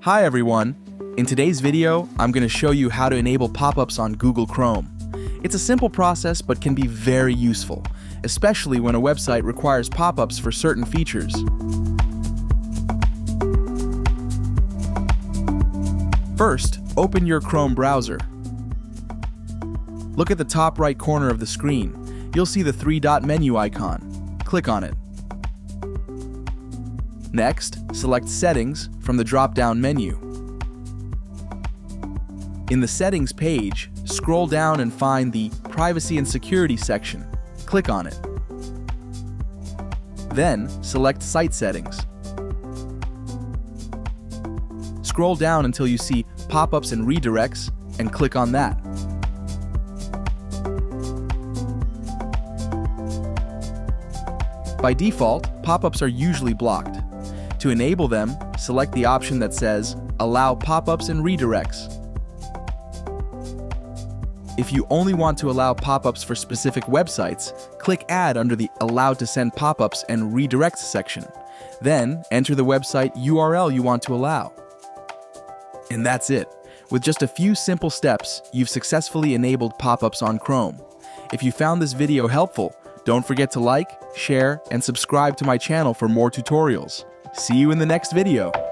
Hi everyone! In today's video, I'm going to show you how to enable pop-ups on Google Chrome. It's a simple process but can be very useful, especially when a website requires pop-ups for certain features. First, open your Chrome browser. Look at the top right corner of the screen. You'll see the three-dot menu icon. Click on it. Next, select Settings from the drop-down menu. In the Settings page, scroll down and find the Privacy and Security section. Click on it. Then, select Site Settings. Scroll down until you see Pop-ups and Redirects and click on that. By default, pop-ups are usually blocked. To enable them, select the option that says Allow Pop-ups and Redirects. If you only want to allow pop-ups for specific websites, click Add under the Allowed to Send Pop-ups and Redirects section. Then, enter the website URL you want to allow. And that's it. With just a few simple steps, you've successfully enabled pop-ups on Chrome. If you found this video helpful, don't forget to like, share, and subscribe to my channel for more tutorials. See you in the next video.